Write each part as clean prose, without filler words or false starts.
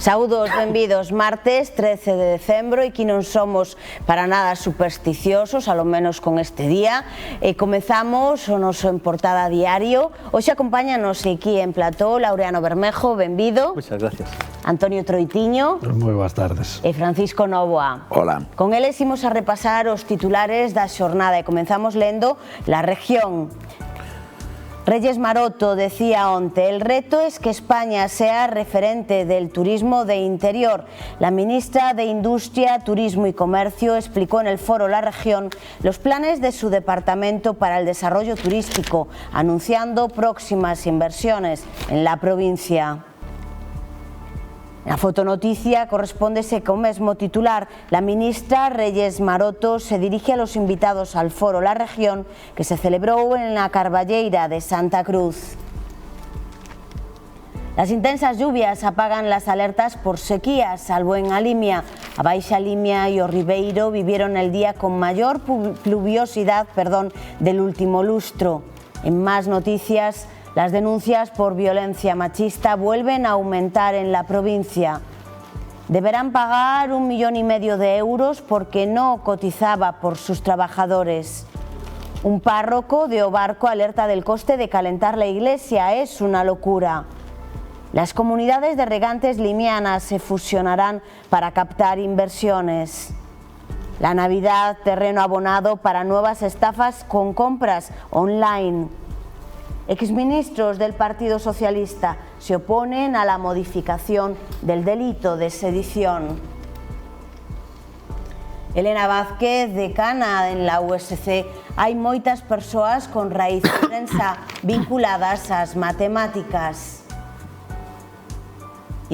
Saúdos, benvidos. Martes 13 de decembro e que non somos para nada supersticiosos, alo menos con este día. Comezamos o noso En Portada diario. Hoxe acompáñanos aquí en plató Laureano Bermejo, benvido. Muchas gracias. Antonio Troitiño. Moi boas tardes. E Francisco Novoa. Hola. Con eles imos a repasar os titulares da xornada e comenzamos lendo La Región. Reyes Maroto decía onte, el reto es que España sea referente del turismo de interior. La ministra de Industria, Turismo y Comercio explicó en el foro La Región los planes de su departamento para el desarrollo turístico, anunciando próximas inversiones en la provincia. Na fotonoticia correspóndese co mesmo titular. La ministra Reyes Maroto se dirige a los invitados al foro La Región que se celebrou en la Carballeira de Santa Cruz. Las intensas lluvias apagan las alertas por sequía, salvo en A Limia. A Baixa Limia y o Ribeiro vivieron el día con mayor pluviosidad del último lustro. En más noticias, las denuncias por violencia machista vuelven a aumentar en la provincia. Deberán pagar 1,5 millones de euros porque no cotizaba por sus trabajadores. Un párroco de Obarco alerta del coste de calentar la iglesia. Es una locura. Las comunidades de regantes limianas se fusionarán para captar inversiones. La Navidad, terreno abonado para nuevas estafas con compras online. Exministros del Partido Socialista se oponen a la modificación del delito de sedición. Elena Vázquez, decana en la USC, hai moitas persoas con raíz ourensa vinculadas ás matemáticas.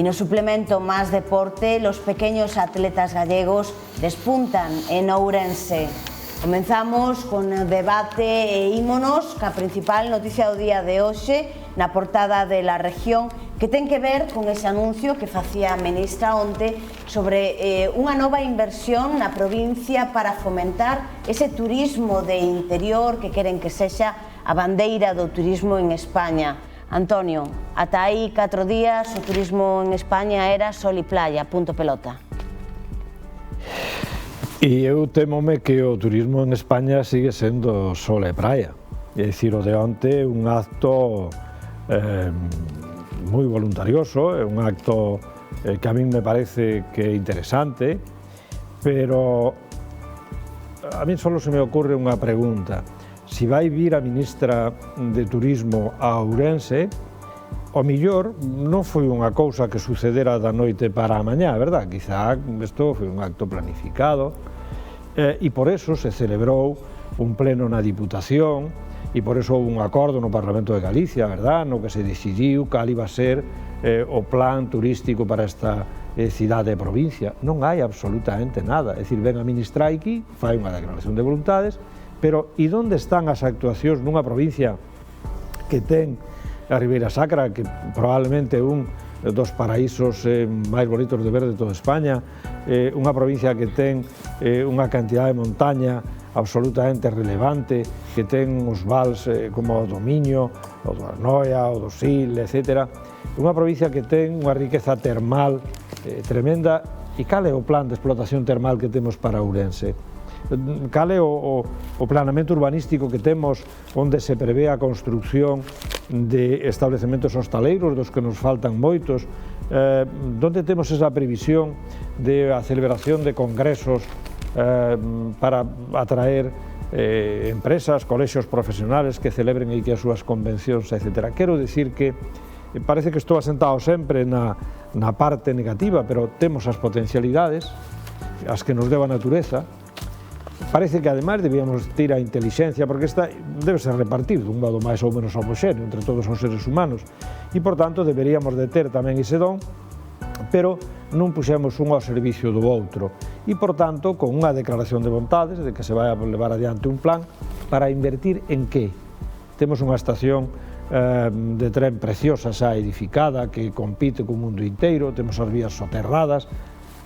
Y no suplemento Más Deporte, los pequeños atletas gallegos despuntan en Ourense. Comenzamos con o debate e ímonos ca principal noticia do día de hoxe na portada de La Región, que ten que ver con ese anuncio que facía a ministra onte sobre unha nova inversión na provincia para fomentar ese turismo de interior que queren que sexa a bandeira do turismo en España. Antonio, ata aí 4 días o turismo en España era sol e playa, punto pelota. E eu temome que o turismo en España sigue sendo sol e praia. É dicir, o de onte un acto moi voluntarioso, é un acto que a min me parece que é interesante, pero a min só se me ocurre unha pregunta. Si vai vir a ministra de Turismo a Ourense, o millor non foi unha cousa que sucedera da noite para a mañá, verdad? Quizá isto foi un acto planificado, e por eso se celebrou un pleno na Diputación e por eso houve un acordo no Parlamento de Galicia, verdad? No que se decidiu cal iba a ser o plan turístico para esta cidade e provincia. Non hai absolutamente nada, é dicir, ven a ministra aquí, fai unha declaración de voluntades, pero e onde están as actuacións nunha provincia que ten a Ribeira Sacra, que probablemente é un dos paraísos máis bonitos de ver de toda España, unha provincia que ten unha cantidad de montaña absolutamente relevante, que ten os vals como o do Miño, o do Arnoia, o do Sil, etc. Unha provincia que ten unha riqueza termal tremenda. E cal é o plan de explotación termal que temos para Ourense? Cal é o planeamento urbanístico que temos onde se prevé a construcción de establecementos hostaleiros, dos que nos faltan moitos? Onde temos esa previsión de a celebración de congresos para atraer empresas, colexios profesionales que celebren aquí as súas convencións, etc. Quero dicir que parece que estou asentado sempre na parte negativa, pero temos as potencialidades, as que nos deu a natureza. Parece que, ademais, debíamos ter a intelixencia, porque esta debe ser repartir dun modo máis ou menos homogéneo entre todos os seres humanos, e, por tanto, deberíamos de ter tamén ese don, pero non puxemos un ao servicio do outro. E, por tanto, con unha declaración de vontades de que se vai a levar adiante un plan para invertir en que? Temos unha estación de tren preciosa xa edificada que compite co mundo inteiro, temos as vías soterradas,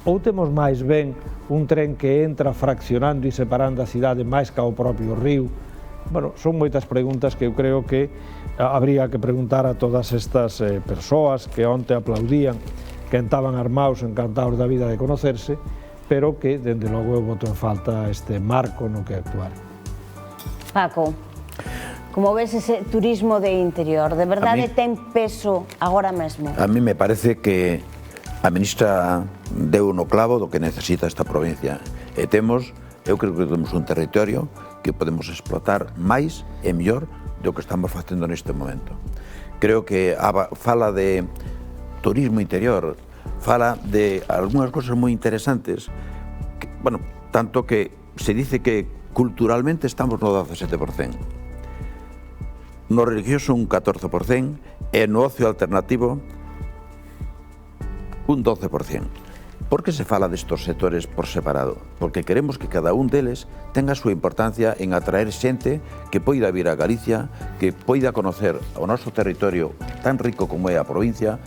ou temos máis ben un tren que entra fraccionando e separando a cidade máis ca o propio río? Bueno, son moitas preguntas que eu creo que habría que preguntar a todas estas persoas que onte aplaudían que estaban armados, encantados da vida de conocerse, pero que, dende logo, eu boto en falta este marco no que actuar. Paco, como ves ese turismo de interior? De verdade ten peso agora mesmo? A mí me parece que a ministra deu no clavo do que necesita esta provincia. E eu creo que temos un territorio que podemos explotar máis e mellor do que estamos facendo neste momento. Creo que fala de turismo interior, fala de algunhas cosas moi interesantes, que, bueno, tanto que se dice que culturalmente estamos no 17%, no religioso un 14% e no ocio alternativo un 12%. Por que se fala destos sectores por separado? Porque queremos que cada un deles tenga a súa importancia en atraer xente que poida vir a Galicia, que poida conocer o noso territorio tan rico como é a provincia,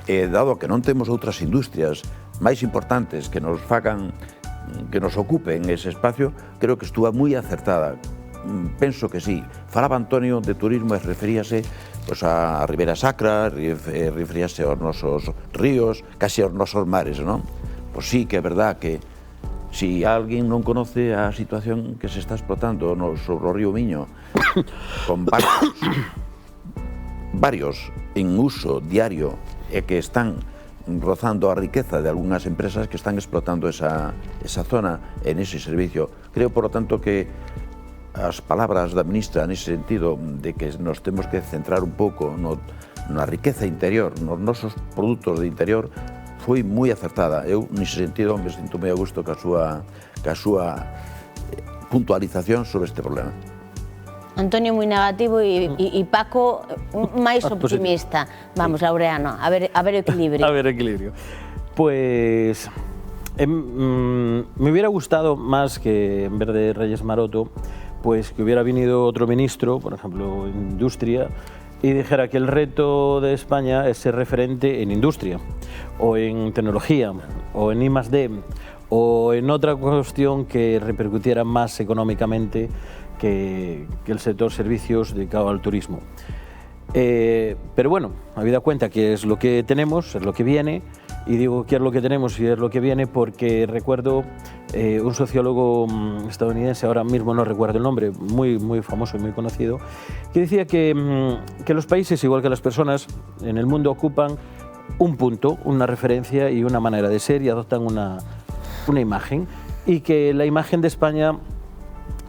e dado que non temos outras industrias máis importantes que nos fagan, que nos ocupen ese espacio, creo que estuva moi acertada. Penso que sí. Falaba Antonio de turismo e referíase pues, a Ribeira Sacra, referíase aos nosos ríos, casi aos nosos mares, non? Pois sí que é verdad que si alguén non conoce a situación que se está explotando sobre o río Miño, con varios en uso diario e que están rozando a riqueza de algunhas empresas que están explotando esa zona en ese servicio. Creo, por lo tanto, que as palabras da ministra nese sentido de que nos temos que centrar un pouco na riqueza interior, nos nosos produtos de interior, foi moi acertada. Eu, nese sentido, me sinto moi a gusto ca súa puntualización sobre este problema. Antonio moi negativo e Paco máis optimista. Vamos, Laureano, a ver o equilibrio. A ver o equilibrio. Pues me hubiera gustado más que en vez de Reyes Maroto, pues que hubiera venido otro ministro, por ejemplo, en Industria, y dijera que el reto de España es ser referente en industria, o en tecnología, o en I+D, o en otra cuestión que repercutiera más económicamente que el sector servicios dedicado al turismo. Pero bueno, habida cuenta que es lo que tenemos, es lo que viene, y digo que es lo que tenemos y es lo que viene porque recuerdo un sociólogo estadounidense, ahora mismo no recuerdo el nombre, muy famoso y muy conocido, que decía que los países, igual que las personas en el mundo, ocupan un punto, una referencia y una manera de ser y adoptan una imagen, y que la imagen de España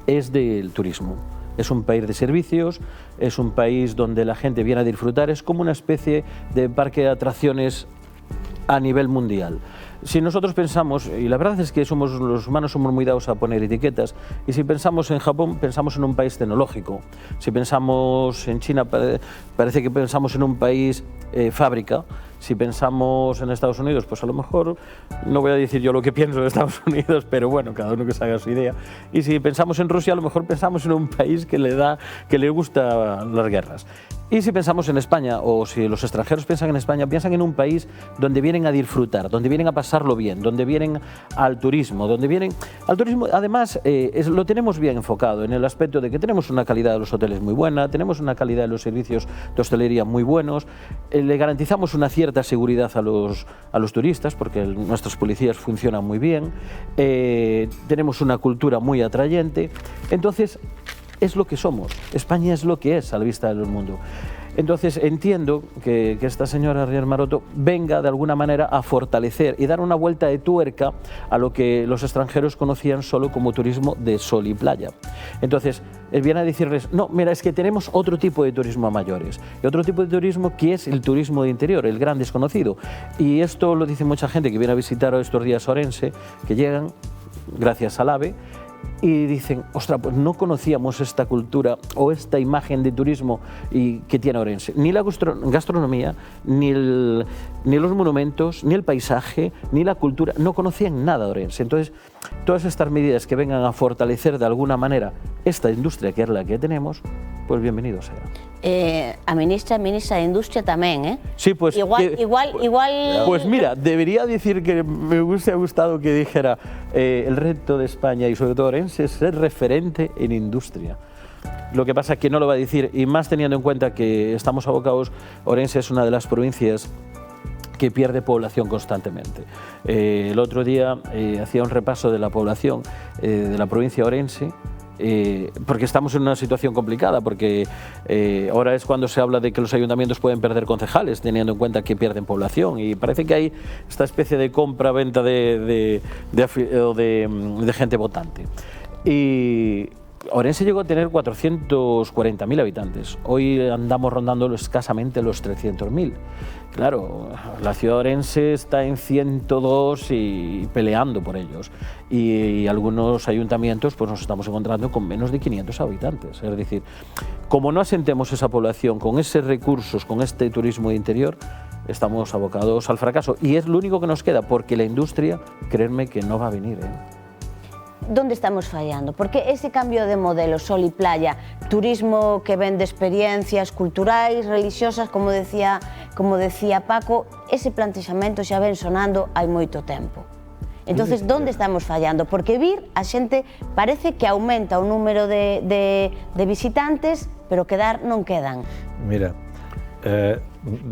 es del turismo. Es un país de servicios, es un país donde la gente viene a disfrutar, es como una especie de parque de atracciones a nivel mundial. Si nosotros pensamos, y la verdad es que los humanos somos muy dados a poner etiquetas, y si pensamos en Japón, pensamos en un país tecnológico. Si pensamos en China, parece que pensamos en un país fábrica. Si pensamos en Estados Unidos, pues a lo mejor, no voy a decir yo lo que pienso de Estados Unidos, pero bueno, cada uno que se haga su idea. Y si pensamos en Rusia, a lo mejor pensamos en un país que le gusta las guerras. Y si pensamos en España, o si los extranjeros piensan en España, piensan en un país donde vienen a disfrutar, donde vienen a pasarlo bien, donde vienen al turismo, además lo tenemos bien enfocado en el aspecto de que tenemos una calidad de los hoteles muy buena, tenemos una calidad de los servicios de hostelería muy buenos, le garantizamos una cierta seguridad a los turistas, porque nuestras policías funcionan muy bien, tenemos una cultura muy atrayente, entonces es lo que somos, España es lo que es a la vista del mundo. Entonces entiendo que esta señora Reyes Maroto venga de alguna manera a fortalecer y dar una vuelta de tuerca a lo que los extranjeros conocían solo como turismo de sol y playa. Entonces, viene a decirles, no, mira, es que tenemos otro tipo de turismo a mayores, y otro tipo de turismo que es el turismo de interior, el gran desconocido. Y esto lo dice mucha gente que viene a visitar estos días Orense, que llegan gracias al AVE, y dicen, ostras, pues no conocíamos esta cultura o esta imagen de turismo que tiene Orense. Ni la gastronomía, ni los monumentos, ni el paisaje, ni la cultura, no conocían nada de Orense. Entonces, todas estas medidas que vengan a fortalecer de alguna manera esta industria que es la que tenemos, pues bienvenido sea. A ministra de Industria tamén, eh? Sí, pues... Igual... Pues mira, debería decir que me hubiese gustado que dijera el reto de España y sobre todo Orense es ser referente en industria. Lo que pasa es que no lo va a decir, y más teniendo en cuenta que estamos abocados, Orense es una de las provincias que pierde población constantemente. El otro día hacía un repaso de la población de la provincia de Ourense, porque estamos en una situación complicada, porque ahora es cuando se habla de que los ayuntamientos pueden perder concejales, teniendo en cuenta que pierden población, y parece que hay esta especie de compra-venta de gente votante. Y Ourense llegó a tener 440.000 habitantes, hoy andamos rondando escasamente los 300.000. Claro, la ciudad de Ourense está en 102 y peleando por ellos, y algunos ayuntamientos pues nos estamos encontrando con menos de 500 habitantes. Es decir, como no asentemos esa población con esos recursos, con este turismo de interior, estamos abocados al fracaso, y es lo único que nos queda, porque la industria, creedme que no va a venir, ¿Dónde estamos fallando? Porque ese cambio de modelo, sol y playa, turismo que vende experiencias culturais, religiosas, como decía Paco, ese plantexamento xa ven sonando hai moito tempo. Entonces, ¿dónde estamos fallando? Porque vir, a xente parece que aumenta o número de visitantes, pero quedar non quedan. Mira,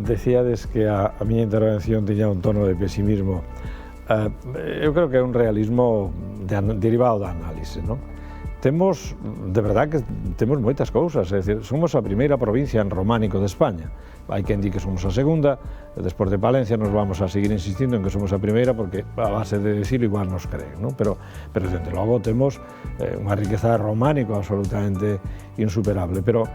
decíades que a miña intervención tiña un tono de pesimismo. Eu creo que é un realismo derivado da análise, non? Temos, de verdad que temos moitas cousas, é dicir, somos a primeira provincia en románico de España. Hai quen di que somos a segunda, despois de Palencia nos vamos a seguir insistindo en que somos a primeira, porque a base de decirlo igual nos creen, non? Pero desde logo temos unha riqueza románico absolutamente insuperable. Pero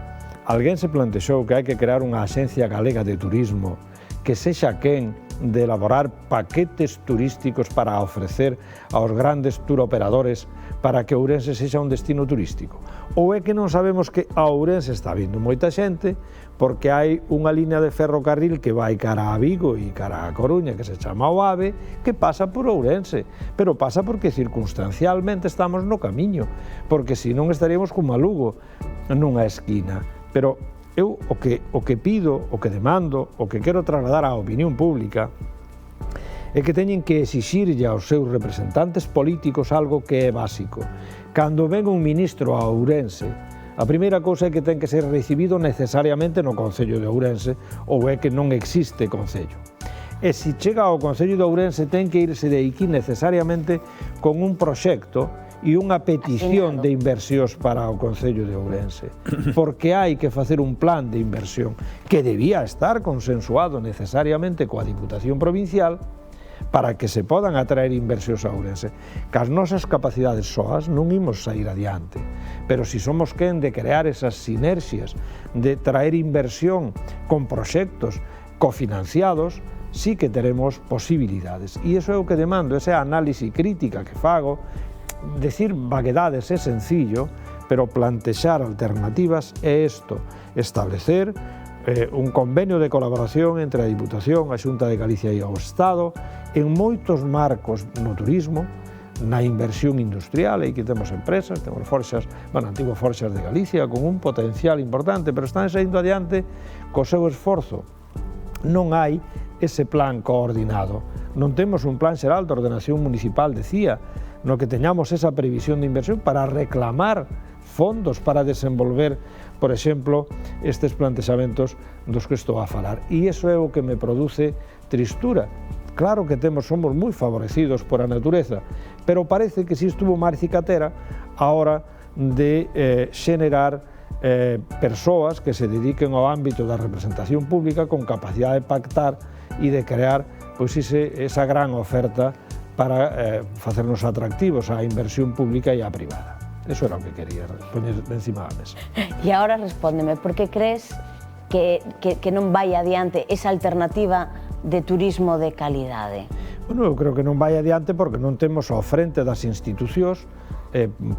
alguén se plantexou que hai que crear unha axencia galega de turismo que sexa quen de elaborar paquetes turísticos para ofrecer aos grandes turoperadores para que Ourense sexa un destino turístico. Ou é que non sabemos que a Ourense está vindo moita xente porque hai unha línea de ferrocarril que vai cara a Vigo e cara a Coruña, que se chama o AVE, que pasa por Ourense, pero pasa porque circunstancialmente estamos no camiño, porque se non estaríamos como a Lugo nunha esquina. Pero eu o que pido, o que demando, o que quero trasladar á opinión pública é que teñen que exixirlle aos seus representantes políticos algo que é básico. Cando ven un ministro a Ourense, a primeira cousa é que ten que ser recibido necesariamente no Concello de Ourense, ou é que non existe Concello. E se chega ao Concello de Ourense ten que irse de aquí necesariamente con un proxecto e unha petición de inversións para o Concello de Ourense, porque hai que facer un plan de inversión que debía estar consensuado necesariamente coa Diputación Provincial para que se podan atraer inversións a Ourense. Que as nosas capacidades soas non imos sair adiante, pero se somos quen de crear esas sinerxias, de traer inversión con proxectos cofinanciados, sí que teremos posibilidades. E iso é o que demando, esa análise crítica que fago. Decir vaguedades é sencillo, pero plantexar alternativas é isto, establecer un convenio de colaboración entre a Diputación, a Xunta de Galicia e o Estado en moitos marcos no turismo, na inversión industrial, aí que temos empresas, temos forxas, antigas forxas de Galicia con un potencial importante, pero están saindo adiante co seu esforzo. Non hai ese plan coordinado, non temos un plan xeral de ordenación municipal, decía, no que teñamos esa previsión de inversión para reclamar fondos para desenvolver, por exemplo, estes plantexamentos dos que estou a falar. E iso é o que me produce tristura. Claro que somos moi favorecidos por a natureza, pero parece que si estuvo máis cicatera a hora de xenerar persoas que se dediquen ao ámbito da representación pública con capacidade de pactar e de crear esa gran oferta para facernos atractivos á inversión pública e á privada. Eso era o que quería poñer encima da mesa. E agora respóndeme, por que crees que non vai adiante esa alternativa de turismo de calidade? Bueno, eu creo que non vai adiante porque non temos ao frente das institucións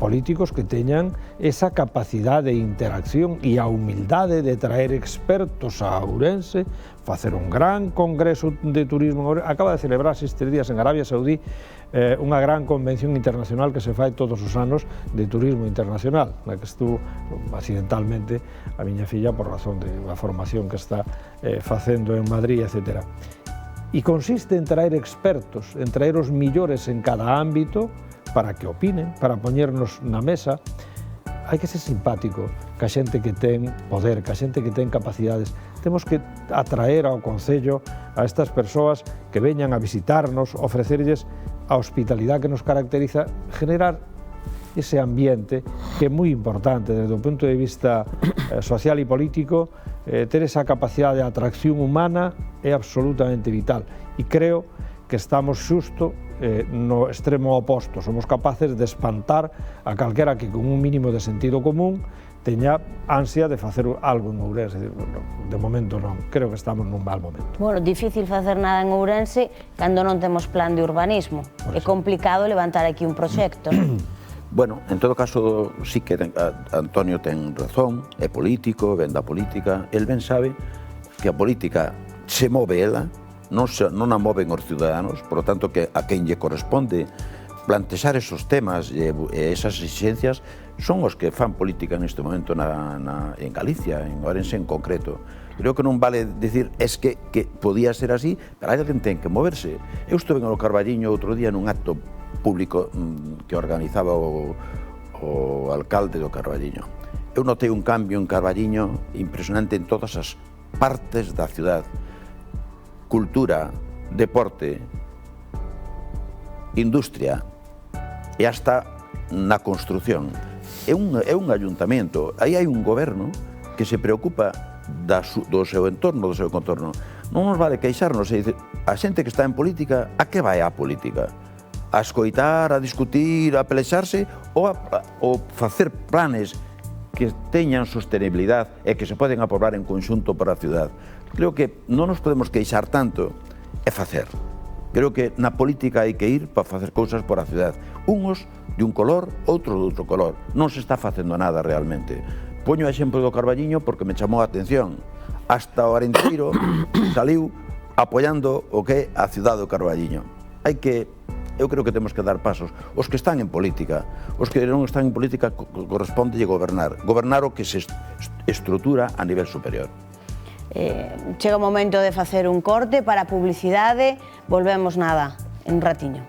políticos que teñan esa capacidade de interacción e a humildade de traer expertos a Ourense, facer un gran congreso de turismo. Acaba de celebrarse estes días en Arabia Saudí unha gran convención internacional que se fai todos os anos de turismo internacional, na que estuvo accidentalmente a miña filla por razón da formación que está facendo en Madrid, etc. E consiste en traer expertos, en traer os millores en cada ámbito para que opinen, para poñernos na mesa. Hai que ser simpático ca xente que ten poder, ca xente que ten capacidades. temos que atraer ao Concello a estas persoas que veñan a visitarnos, ofrecerlles a hospitalidade que nos caracteriza, generar ese ambiente que é moi importante desde o punto de vista social e político. Ter esa capacidade de atracción humana é absolutamente vital e creo que estamos xusto no extremo oposto. Somos capaces de espantar a calquera que con un mínimo de sentido común teña ansia de facer algo en Ourense. De momento non, creo que estamos nun mal momento. Bueno, difícil facer nada en Ourense cando non temos plan de urbanismo. É complicado levantar aquí un proxecto. Bueno, en todo caso, sí que Antonio ten razón, é político, ven da política, el ben sabe que a política se move ela, non a moven os ciudadanos, por lo tanto que a quen lle corresponde plantexar esos temas e esas exigencias son os que fan política neste momento en Galicia, en Ourense en concreto. Creo que non vale dicir es que podía ser así, pero hai alguén ten que moverse. Eu estuve en o Carballiño outro día nun acto público que organizaba o alcalde do Carballiño. Eu notei un cambio en Carballiño impresionante en todas as partes da ciudad. Cultura, deporte, industria e hasta na construción. É un ayuntamento, aí hai un goberno que se preocupa do seu entorno, do seu contorno. Non nos vale queixarnos e dizer, a xente que está en política, a que vai a política? A escoitar, a discutir, a pelexarse ou facer planes que teñan sostenibilidade e que se poden aprobar en conxunto para a ciudad. Creo que non nos podemos queixar tanto e facer. Creo que na política hai que ir para facer cousas por a ciudad. Unos de un color, outros de outro color. Non se está facendo nada realmente. Poño o exemplo do Carballiño porque me chamou a atención. Hasta o Arenteiro saliu apoiando o que é a ciudad do Carballiño. Eu creo que temos que dar pasos. Os que están en política, os que non están en política corresponde gobernar. Gobernar o que se estrutura a nivel superior. Chega o momento de facer un corte para a publicidade. Volvemos nada, en un ratiño.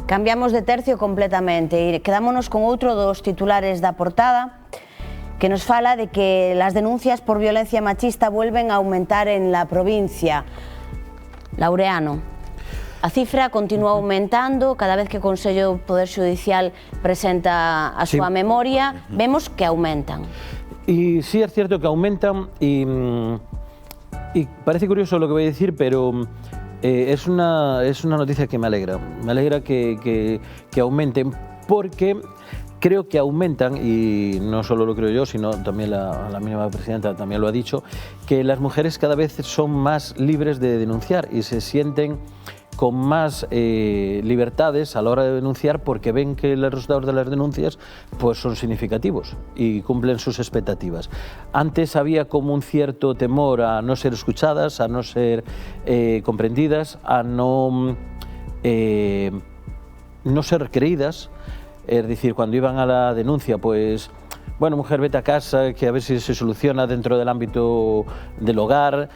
Cambiamos de tercio completamente e quedámonos con outro dos titulares da portada que nos fala de que las denuncias por violencia machista vuelven a aumentar en la provincia. Laureano, a cifra continúa aumentando, cada vez que o Consello do Poder Judicial presenta a súa memoria, vemos que aumentan. Y sí es cierto que aumentan y parece curioso lo que voy a decir, pero es una noticia que me alegra. Me alegra que aumenten porque creo que aumentan, y no solo lo creo yo, sino también la misma presidenta también lo ha dicho, que las mujeres cada vez son más libres de denunciar y se sienten con más libertades a la hora de denunciar porque ven que los resultados de las denuncias pues son significativos y cumplen sus expectativas. Antes había como un cierto temor a no ser escuchadas, a no ser comprendidas, a no ser creídas. Es decir, cuando iban a la denuncia, pues, bueno, mujer, vete a casa, que a ver si se soluciona dentro del ámbito del hogar,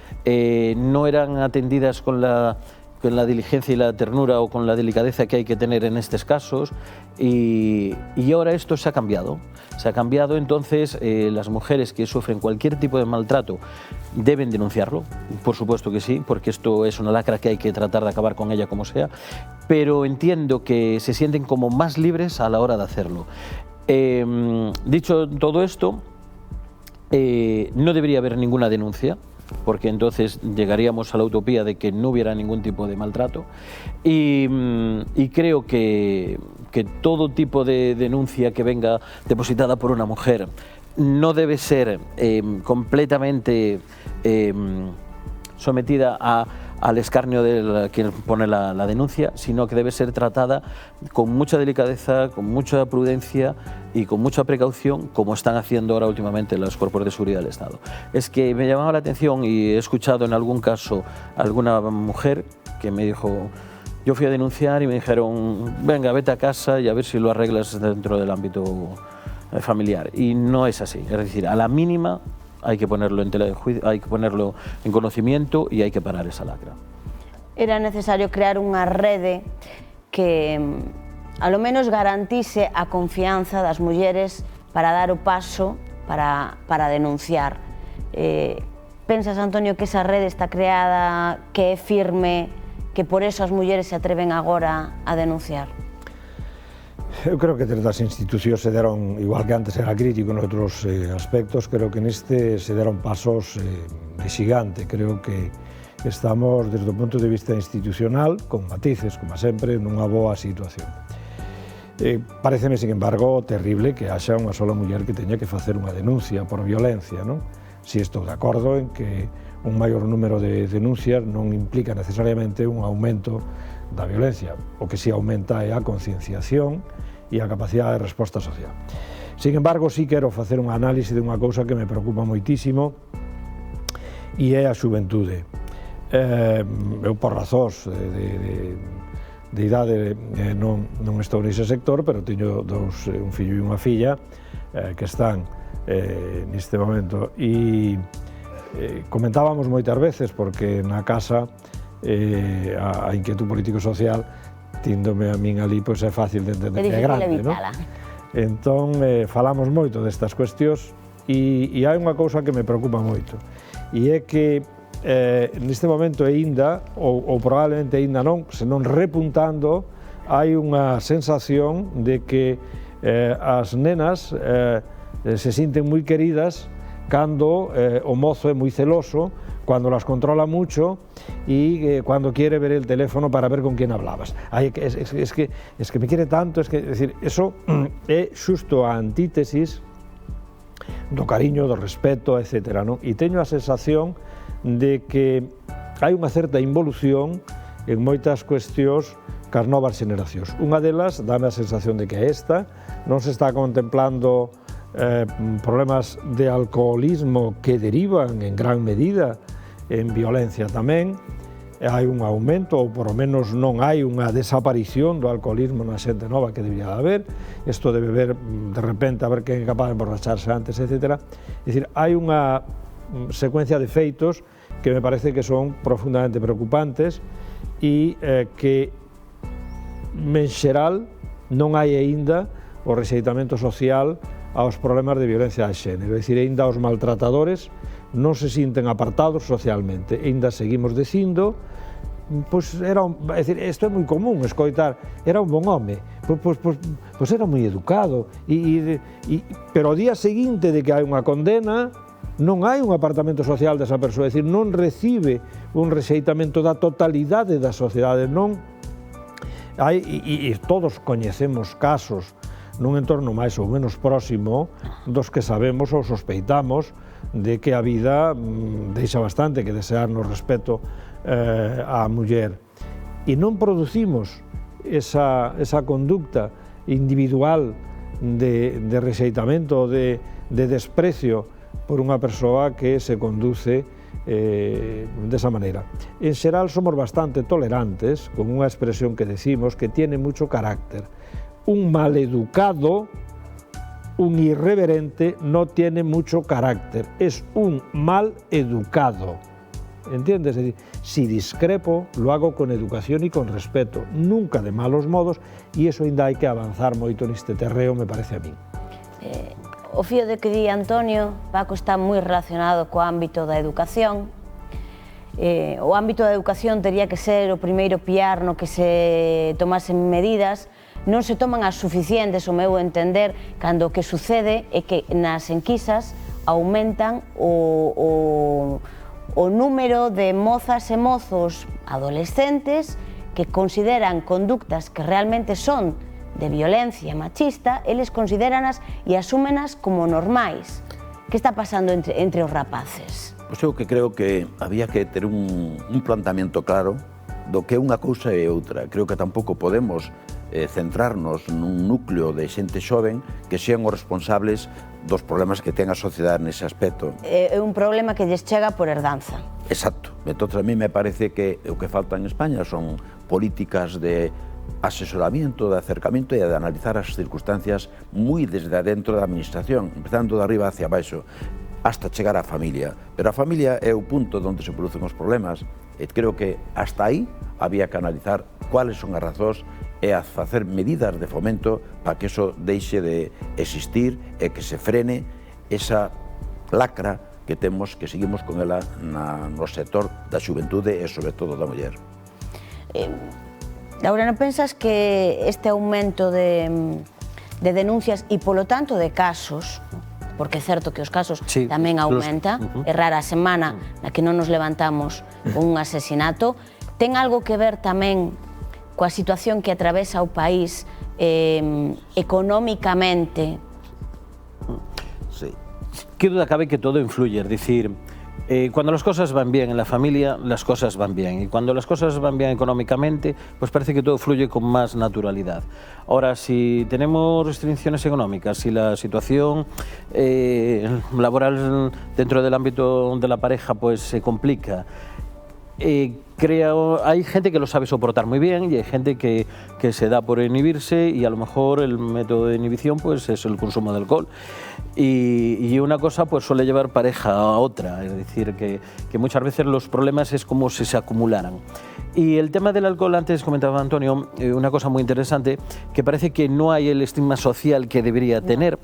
no eran atendidas con la diligencia y la ternura o con la delicadeza que hay que tener en estos casos, y ahora esto se ha cambiado. Se ha cambiado, entonces las mujeres que sufren cualquier tipo de maltrato deben denunciarlo, por supuesto que sí, porque esto es una lacra que hay que tratar de acabar con ella como sea, pero entiendo que se sienten como más libres a la hora de hacerlo. Dicho todo esto, no debería haber ninguna denuncia, porque entonces llegaríamos a la utopía de que no hubiera ningún tipo de maltrato, y creo que todo tipo de denuncia que venga depositada por una mujer no debe ser completamente sometida al escarnio de quien pone la denuncia, sino que debe ser tratada con mucha delicadeza, con mucha prudencia y con mucha precaución, como están haciendo ahora últimamente los cuerpos de seguridad del Estado. Es que me llamaba la atención, y he escuchado en algún caso a alguna mujer que me dijo, yo fui a denunciar y me dijeron, venga, vete a casa y a ver si lo arreglas dentro del ámbito familiar. Y no es así, es decir, a la mínima hay que ponerlo en conocimiento y hay que parar esa lacra. Era necesario crear unha rede que a lo menos garantise a confianza das mulleres para dar o paso para denunciar. Pensas, Antonio, que esa rede está creada, que é firme, que por eso as mulleres se atreven agora a denunciar? Eu creo que desde as institucións se deron, igual que antes era crítico en outros aspectos, creo que neste se deron pasos de xigante. Creo que estamos, desde o punto de vista institucional, con matices, como sempre, nunha boa situación. Pareceme, sin embargo, terrible que haxa unha sola muller que teña que facer unha denuncia por violencia, non? Si estou de acordo en que un maior número de denuncias non implica necesariamente un aumento da violencia. O que si aumenta é a concienciación e a capacidade de resposta social. Sin embargo, sí quero facer un análise de unha cousa que me preocupa moitísimo e é a xuventude. Eu, por razóns de idade, non estou nese sector, pero teño un fillo e unha filla que están neste momento e comentábamos moitas veces, porque na casa a inquietud político-social tíndome a min ali, pois é fácil de entender que é grande, non? Entón, falamos moito destas cuestións e hai unha cousa que me preocupa moito, e é que neste momento aínda, ou probablemente aínda non, senón repuntando, hai unha sensación de que as nenas se sinten moi queridas cando o mozo é moi celoso, cuando las controla mucho y cuando quiere ver el teléfono para ver con quién hablabas. Ay, es que me quiere tanto, es decir, eso é xusto a antítesis do cariño, do respeto, etc. ¿no? E teño a sensación de que hai unha certa involución en moitas cuestións cas novas xeneracións. Unha delas, dame a sensación de que esta, non se está contemplando problemas de alcoholismo que derivan en gran medida en violencia tamén. Hai un aumento, ou por lo menos non hai unha desaparición do alcoholismo na xente nova que debería de haber. Isto debe ver de repente a ver quen é capaz de emborracharse antes, etc. É dicir, hai unha secuencia de feitos que me parece que son profundamente preocupantes e que en xeral non hai aínda o rexeitamento social aos problemas de violencia de xénero. É dicir, aínda os maltratadores non se sinten apartados socialmente, aínda seguimos dicindo, pois era é dicir, isto é moi común escoitar, era un bon home, pois era moi educado, pero ao día seguinte de que hai unha condena, non hai un apartamento social desa persoa, é dicir, non recibe un rexeitamento da totalidade da sociedade, non hai, e todos coñecemos casos nun entorno máis ou menos próximo dos que sabemos ou sospeitamos de que a vida deixa bastante que desear no respeto á muller. E non producimos esa conducta individual de rexeitamento, de desprecio por unha persoa que se conduce desa maneira. En xeral somos bastante tolerantes, con unha expresión que decimos que tiene mucho carácter. Un maleducado, un irreverente, no tiene mucho carácter, es un mal educado. ¿Entiendes? Es decir, si discrepo, lo hago con educación y con respeto, nunca de malos modos, e iso ainda hai que avanzar moito neste terreo, me parece a mí. O fío de que di Antonio, Paco, está moi relacionado co ámbito da educación. O ámbito da educación tería que ser o primeiro piar no que se tomasen medidas. Non se toman as suficientes, o meu entender, cando o que sucede é que nas enquisas aumentan o número de mozas e mozos adolescentes que consideran conductas que realmente son de violencia machista, eles considéranas e asúmenas como normais. Que está pasando entre os rapaces? Pois eu que creo que había que ter un planteamento claro do que unha cousa e outra. Creo que tampouco podemos centrarnos nun núcleo de xente xoven que sean os responsables dos problemas que ten a sociedade nese aspecto. É un problema que lles chega por herdanza. Exacto. Entón, a mí me parece que o que falta en España son políticas de asesoramiento, de acercamiento e de analizar as circunstancias moi desde adentro da administración, empezando de arriba hacia abaixo. hasta chegar á familia. Pero a familia é o punto onde se producen os problemas, e creo que hasta aí había que analizar cuáles son as razóns e a facer medidas de fomento para que eso deixe de existir e que se frene esa lacra que temos, que seguimos con ela no sector da xuventude e sobre todo da muller. Laura, non pensas que este aumento de denuncias e, polo tanto, de casos, porque é certo que os casos tamén aumenta, é rara a semana na que non nos levantamos con un asesinato, ten algo que ver tamén coa situación que atravesa o país económicamente? Sí. Qué duda cabe que todo influye, es decir, cuando las cosas van bien en la familia, las cosas van bien. Y cuando las cosas van bien económicamente, pues parece que todo fluye con más naturalidad. Ahora, si tenemos restricciones económicas, si la situación laboral dentro del ámbito de la pareja pues se complica, hay gente que lo sabe soportar muy bien y hay gente que se da por inhibirse, y a lo mejor el método de inhibición pues es el consumo de alcohol. Y una cosa pues suele llevar pareja a otra, es decir, que muchas veces los problemas es como si se acumularan. Y el tema del alcohol, antes comentaba Antonio, una cosa muy interesante, que parece que no hay el estigma social que debería tener,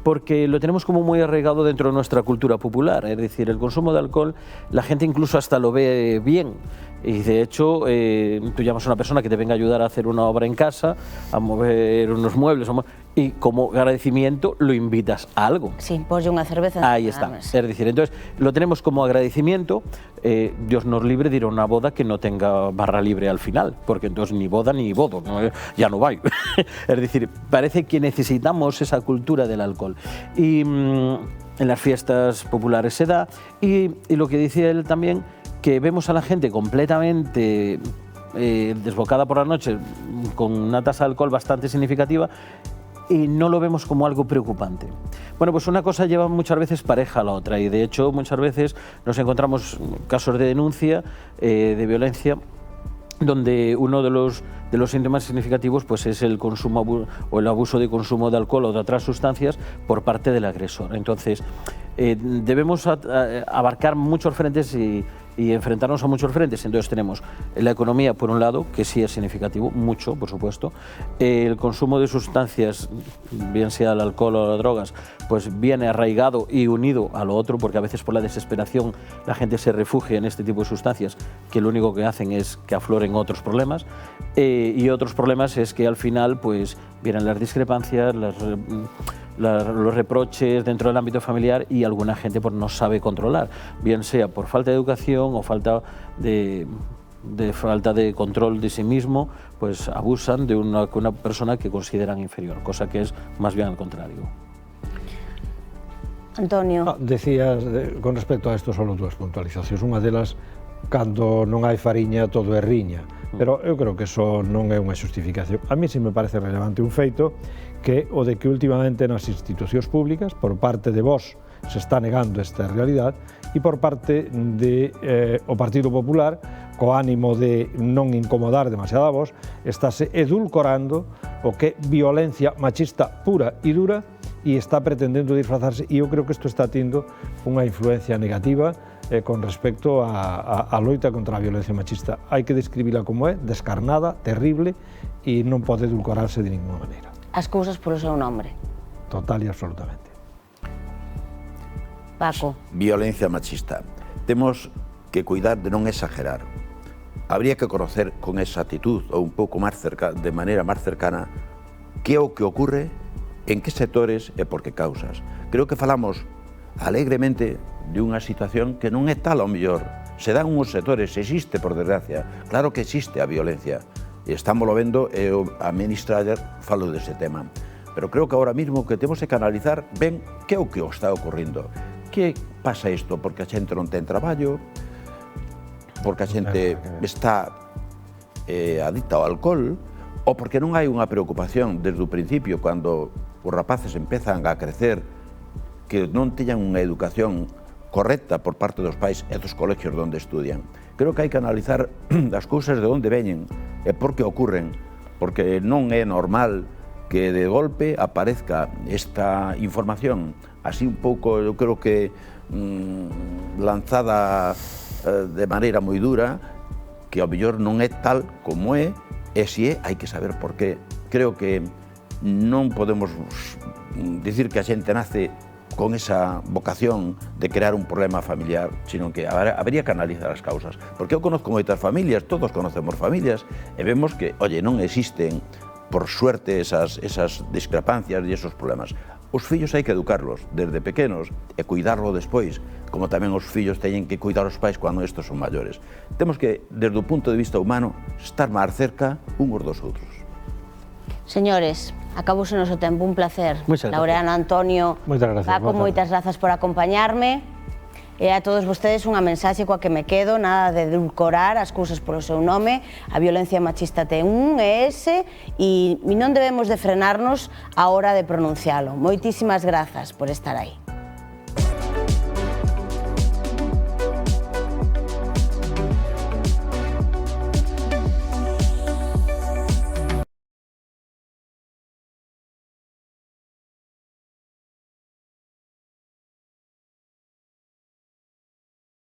porque lo tenemos como muy arraigado dentro de nuestra cultura popular, es decir, el consumo de alcohol, la gente incluso hasta lo ve bien. Y de hecho, tú llamas a una persona que te venga a ayudar a hacer una obra en casa, a mover unos muebles, y como agradecimiento lo invitas a algo. Sí, pues una cerveza. Ahí está. Es decir, entonces lo tenemos como agradecimiento. Dios nos libre de ir a una boda que no tenga barra libre al final, porque entonces ni boda ni bodo, ¿no? Ya no va. Es decir, parece que necesitamos esa cultura del alcohol. Y en las fiestas populares se da. Y lo que decía él también, que vemos a la gente completamente desbocada por la noche, con una tasa de alcohol bastante significativa, y no lo vemos como algo preocupante. Bueno, pues una cosa lleva muchas veces pareja a la otra, y de hecho muchas veces nos encontramos casos de denuncia, de violencia, donde uno de los síntomas significativos pues es el consumo o el abuso de consumo de alcohol o de otras sustancias por parte del agresor. Entonces, debemos abarcar muchos frentes y enfrentarnos a muchos frentes. Entonces tenemos la economía, por un lado, que sí es significativo, mucho, por supuesto. El consumo de sustancias, bien sea el alcohol o las drogas, pues viene arraigado y unido a lo otro, porque a veces por la desesperación la gente se refugia en este tipo de sustancias, que lo único que hacen es que afloren otros problemas. Y otros problemas es que al final pues vienen las discrepancias, los reproches dentro del ámbito familiar, y alguna gente pues no sabe controlar, bien sea por falta de educación o falta de control de sí mismo, pues abusan de una persona que consideran inferior, cosa que es más bien al contrario. Antonio. Decías, con respecto a esto, solo dúas puntualizacións. Unha delas, cando non hai fariña, todo é riña. Pero eu creo que eso non é unha xustificación. A mí sí me parece relevante un feito, que o de que últimamente nas institucións públicas, por parte de vos, se está negando esta realidade, e por parte de o Partido Popular, co ánimo de non incomodar demasiado a vos, estáse edulcorando o que é violencia machista pura e dura, e está pretendendo disfrazarse, e eu creo que isto está tendo unha influencia negativa con respecto a loita contra a violencia machista. Hai que describila como é, descarnada, terrible, e non pode edulcorarse de ninguna maneira. As cousas polo seu nombre. Total e absolutamente. Paco. Violencia machista. Temos que cuidar de non exagerar. Habría que conocer con exactitud ou un pouco máis de maneira máis cercana que é o que ocorre, en que sectores e por que causas. Creo que falamos alegremente de unha situación que non é tal ao mellor. Se dan uns sectores, existe, por desgracia. Claro que existe a violencia. E estámoslo vendo, e a ministra ayer falou dese tema. Pero creo que ahora mismo que temos que analizar ben que é o que está ocorrindo. Que pasa isto? Porque a xente non ten traballo, porque a xente está adicta ao alcohol, ou porque non hai unha preocupación desde o principio, cando os rapaces empezan a crecer, que non teñan unha educación correcta por parte dos pais e dos colegios onde estudian. Creo que hai que analizar as cousas de onde veñen e por que ocurren, porque non é normal que de golpe aparezca esta información así un pouco, eu creo que lanzada de maneira moi dura, que ao mellor non é tal como é, e se é, hai que saber por qué. Creo que non podemos dicir que a xente nace con esa vocación de crear un problema familiar, sino que habría que analizar as causas. Porque eu conozco moitas familias, todos conocemos familias, e vemos que, oye, non existen, por suerte, esas discrepancias e esos problemas. Os fillos hai que educarlos desde pequenos e cuidarlo despois, como tamén os fillos teñen que cuidar os pais cando estes son maiores. Temos que, desde o punto de vista humano, estar máis cerca uns dos outros. Señores, acabouse o noso tempo, un placer. Laureano, Antonio, Paco, moitas grazas por acompañarme. E a todos vostedes unha mensaxe coa que me quedo, nada de edulcorar as cousas polo seu nome, a violencia machista ten un e ese, e non debemos de frenarnos a hora de pronuncialo. Moitísimas grazas por estar aí.